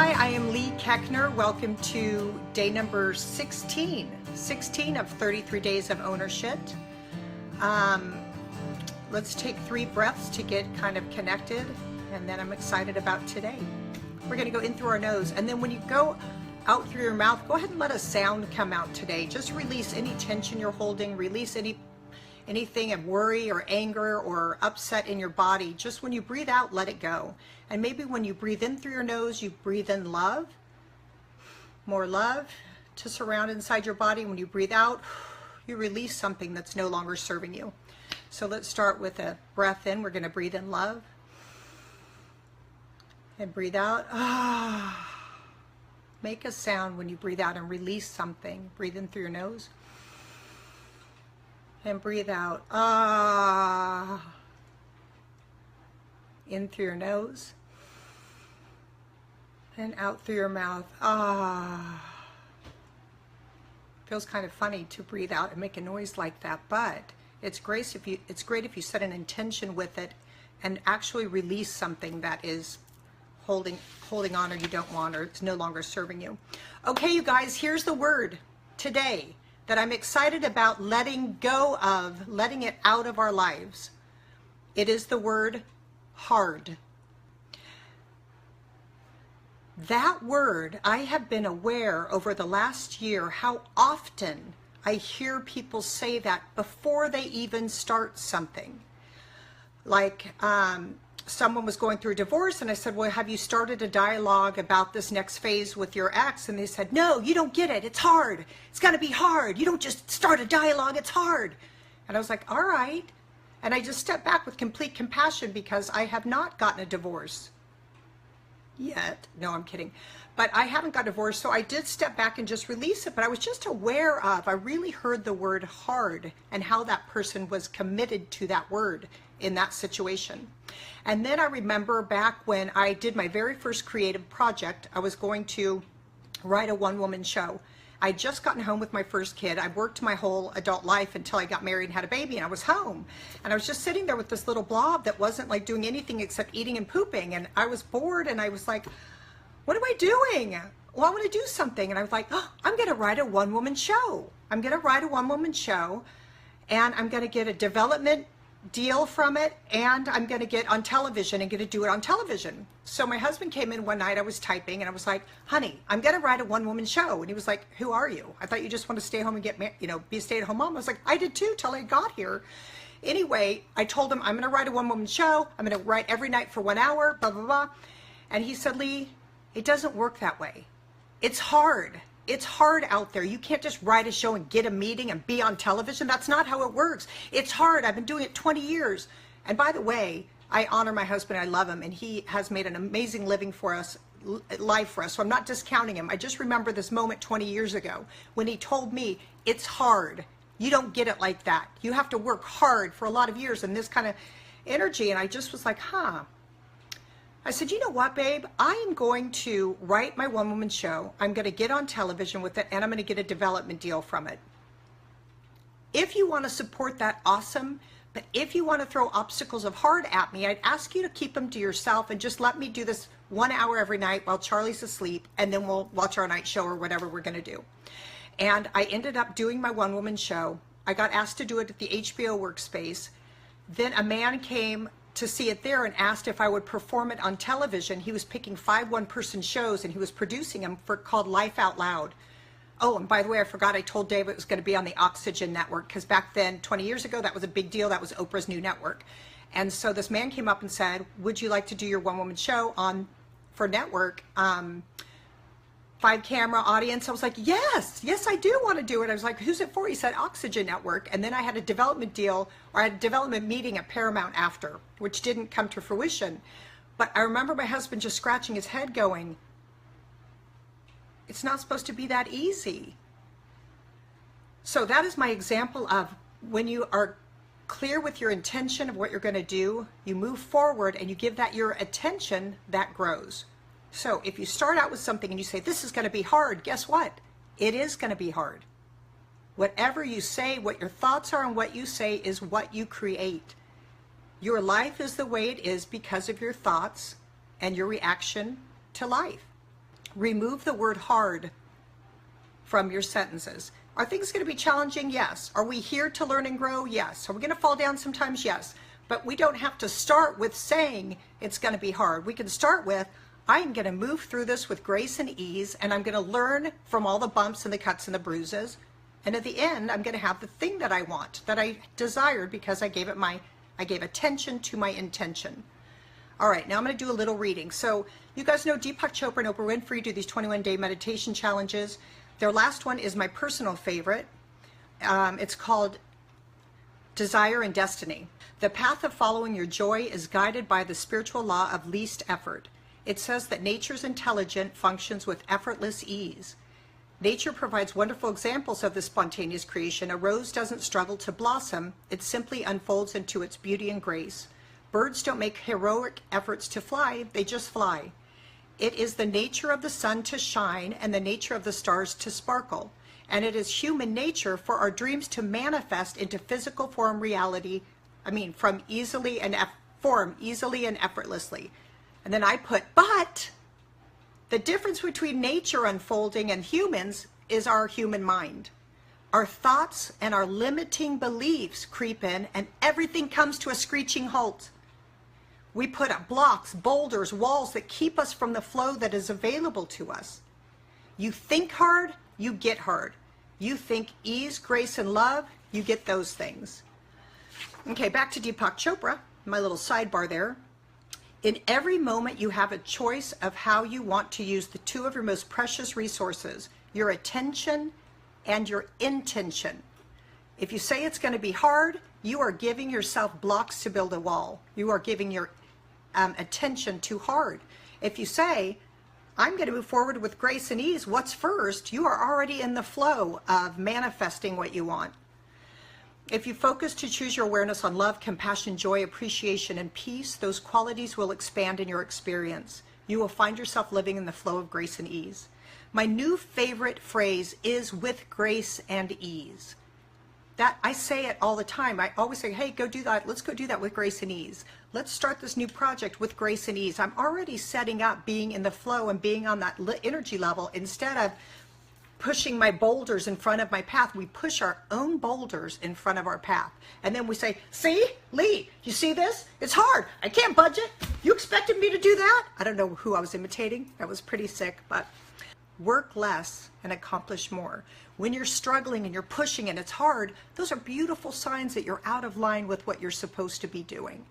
Hi, I am Leigh Koechner. Welcome to day number 16 of 33 days of ownership. Let's take 3 breaths to get kind of connected, and then I'm excited about today. We're going to go in through our nose, and then when you go out through your mouth, go ahead and let a sound come out today. Just release any tension you're holding, release anything of worry or anger or upset in your body. Just when you breathe out, let it go. And maybe when you breathe in through your nose, you breathe in love, more love to surround inside your body. When you breathe out, you release something that's no longer serving you. So let's start with a breath in. We're going to breathe in love and breathe out. Make a sound when you breathe out and release something. Breathe in through your nose and breathe out. In through your nose and out through your mouth. Feels kind of funny to breathe out and make a noise like that, but it's great if you set an intention with it and actually release something that is holding on, or you don't want, or it's no longer serving you. Okay, you guys, here's the word today that I'm excited about letting go of, letting it out of our lives. It is the word hard. That word, I have been aware over the last year how often I hear people say that before they even start something. Like someone was going through a divorce, and I said, well, have you started a dialogue about this next phase with your ex? And they said, no, you don't get it. It's hard. It's got to be hard. You don't just start a dialogue. It's hard. And I was like, all right. And I just stepped back with complete compassion because I have not gotten a divorce yet. No, I'm kidding. But I haven't got divorced, so I did step back and just release it. But I was just aware of, I really heard the word hard and how that person was committed to that word in that situation. And then I remember back when I did my very first creative project, I was going to write a one-woman show. I'd just gotten home with my first kid. I worked my whole adult life until I got married and had a baby, and I was home. And I was just sitting there with this little blob that wasn't like doing anything except eating and pooping. And I was bored, and I was like, what am I doing? Well, I want to do something. And I was like, oh, I'm going to write a one-woman show. I'm going to write a one-woman show, and I'm going to get a development deal from it, and I'm going to get on television and going to do it on television. So my husband came in one night, I was typing, and I was like, honey, I'm going to write a one-woman show. And he was like, who are you? I thought you just want to stay home and get married, be a stay-at-home mom. I was like, I did too till I got here. Anyway, I told him I'm going to write a one-woman show. I'm going to write every night for 1 hour, blah, blah, blah. And he said, Leigh, it doesn't work that way. It's hard. It's hard out there. You can't just write a show and get a meeting and be on television. That's not how it works. It's hard. I've been doing it 20 years. And by the way, I honor my husband. I love him. And he has made an amazing living for us, life for us. So I'm not discounting him. I just remember this moment 20 years ago when he told me, it's hard. You don't get it like that. You have to work hard for a lot of years and this kind of energy. And I just was like, I said, you know what, babe? I am going to write my one-woman show. I'm going to get on television with it, and I'm going to get a development deal from it. If you want to support that, awesome. But if you want to throw obstacles of hard at me, I'd ask you to keep them to yourself and just let me do this 1 hour every night while Charlie's asleep, and then we'll watch our night show or whatever we're going to do. And I ended up doing my one-woman show. I got asked to do it at the HBO workspace. Then a man came to see it there and asked if I would perform it on television. He was picking 5 one-person shows, and he was producing them called Life Out Loud. Oh, and by the way, I forgot I told Dave it was going to be on the Oxygen network, because back then, 20 years ago, that was a big deal. That was Oprah's new network. And so this man came up and said, would you like to do your one-woman show for network? 5-camera audience. I was like, yes, I do want to do it. I was like, who's it for? He said Oxygen Network. And then I had a development deal, or I had a development meeting at Paramount after, which didn't come to fruition. But I remember my husband just scratching his head going, it's not supposed to be that easy. So that is my example of when you are clear with your intention of what you're going to do, you move forward and you give that your attention, that grows. So if you start out with something and you say, this is going to be hard, guess what? It is going to be hard. Whatever you say, what your thoughts are and what you say is what you create. Your life is the way it is because of your thoughts and your reaction to life. Remove the word hard from your sentences. Are things going to be challenging? Yes. Are we here to learn and grow? Yes. Are we going to fall down sometimes? Yes. But we don't have to start with saying it's going to be hard. We can start with, I'm going to move through this with grace and ease, and I'm going to learn from all the bumps and the cuts and the bruises. And at the end, I'm going to have the thing that I want, that I desired, because I gave attention to my intention. All right, now I'm going to do a little reading. So you guys know Deepak Chopra and Oprah Winfrey do these 21-day meditation challenges. Their last one is my personal favorite. It's called Desire and Destiny. The path of following your joy is guided by the spiritual law of least effort. It says that nature's intelligent functions with effortless ease. Nature provides wonderful examples of this spontaneous creation. A rose doesn't struggle to blossom. It simply unfolds into its beauty and grace. Birds don't make heroic efforts to fly. They just fly. It is the nature of the sun to shine and the nature of the stars to sparkle. And it is human nature for our dreams to manifest into physical form reality, form easily and effortlessly. And then I put, but the difference between nature unfolding and humans is our human mind. Our thoughts and our limiting beliefs creep in, and everything comes to a screeching halt. We put up blocks, boulders, walls that keep us from the flow that is available to us. You think hard, you get hard. You think ease, grace, and love, you get those things. Okay, back to Deepak Chopra, my little sidebar there. In every moment, you have a choice of how you want to use the two of your most precious resources, your attention and your intention. If you say it's going to be hard, you are giving yourself blocks to build a wall. You are giving your attention too hard. If you say, I'm going to move forward with grace and ease, what's first? You are already in the flow of manifesting what you want. If you focus to choose your awareness on love, compassion, joy, appreciation, and peace, those qualities will expand in your experience. You will find yourself living in the flow of grace and ease. My new favorite phrase is with grace and ease. That I say it all the time. I always say, hey, go do that. Let's go do that with grace and ease. Let's start this new project with grace and ease. I'm already setting up being in the flow and being on that energy level instead of pushing my boulders in front of my path. We push our own boulders in front of our path. And then we say, see, Leigh, you see this? It's hard. I can't budge it. You expected me to do that? I don't know who I was imitating. That was pretty sick, but work less and accomplish more. When you're struggling and you're pushing and it's hard, those are beautiful signs that you're out of line with what you're supposed to be doing.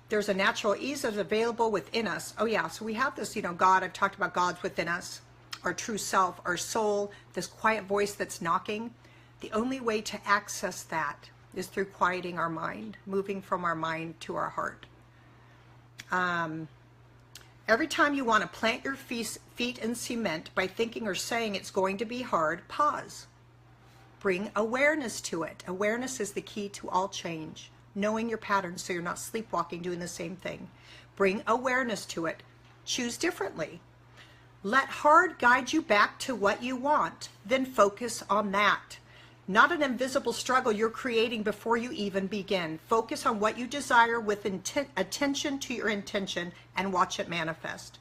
There's a natural ease that's available within us. Oh yeah, so we have this, God, I've talked about God's within us, our true self, our soul, this quiet voice that's knocking. The only way to access that is through quieting our mind, moving from our mind to our heart. Every time you want to plant your feet in cement by thinking or saying it's going to be hard, pause. Bring awareness to it. Awareness is the key to all change. Knowing your patterns so you're not sleepwalking doing the same thing. Bring awareness to it. Choose differently. Let hard guide you back to what you want. Then focus on that. Not an invisible struggle you're creating before you even begin. Focus on what you desire with attention to your intention and watch it manifest.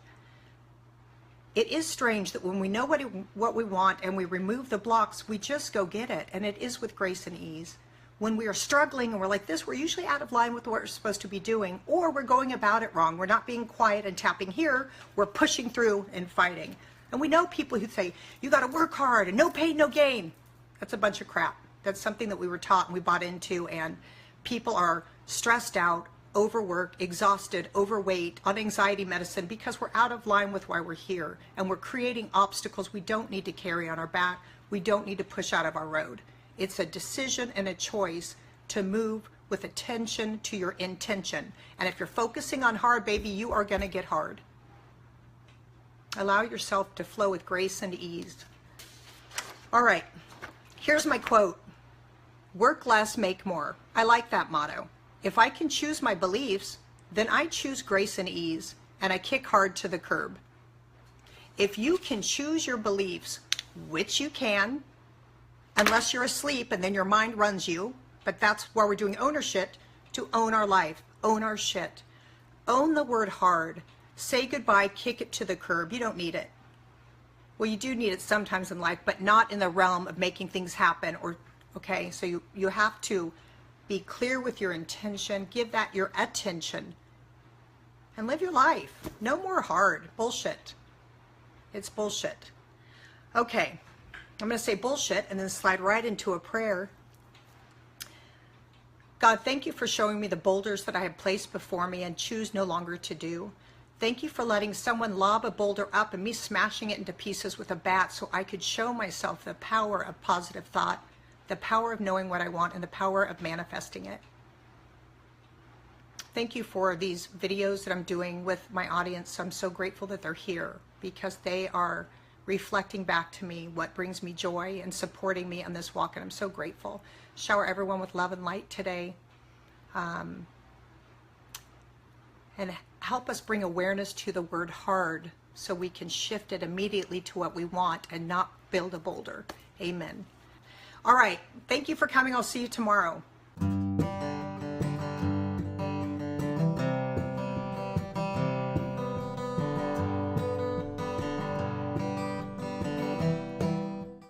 It is strange that when we know what we want and we remove the blocks, we just go get it. And it is with grace and ease. When we are struggling and we're like this, we're usually out of line with what we're supposed to be doing, or we're going about it wrong. We're not being quiet and tapping here. We're pushing through and fighting. And we know people who say, you got to work hard and no pain, no gain. That's a bunch of crap. That's something that we were taught and we bought into, and people are stressed out, overworked, exhausted, overweight, on anxiety medicine because we're out of line with why we're here, and we're creating obstacles we don't need to carry on our back. We don't need to push out of our road. It's a decision and a choice to move with attention to your intention. And if you're focusing on hard, baby, you are going to get hard. Allow yourself to flow with grace and ease. All right. Here's my quote. Work less, make more. I like that motto. If I can choose my beliefs, then I choose grace and ease, and I kick hard to the curb. If you can choose your beliefs, which you can, unless you're asleep and then your mind runs you, but that's why we're doing ownership, to own our life, own our shit. Own the word hard. Say goodbye, kick it to the curb. You don't need it. Well, you do need it sometimes in life, but not in the realm of making things happen. Or, okay, so you have to be clear with your intention, give that your attention, and live your life. No more hard bullshit. It's bullshit. Okay, I'm going to say bullshit and then slide right into a prayer. God, thank you for showing me the boulders that I have placed before me and choose no longer to do. Thank you for letting someone lob a boulder up and me smashing it into pieces with a bat so I could show myself the power of positive thought, the power of knowing what I want, and the power of manifesting it. Thank you for these videos that I'm doing with my audience. I'm so grateful that they're here because they are reflecting back to me what brings me joy and supporting me on this walk, and I'm so grateful. Shower everyone with love and light today. And help us bring awareness to the word hard so we can shift it immediately to what we want and not build a boulder. Amen. All right. Thank you for coming. I'll see you tomorrow.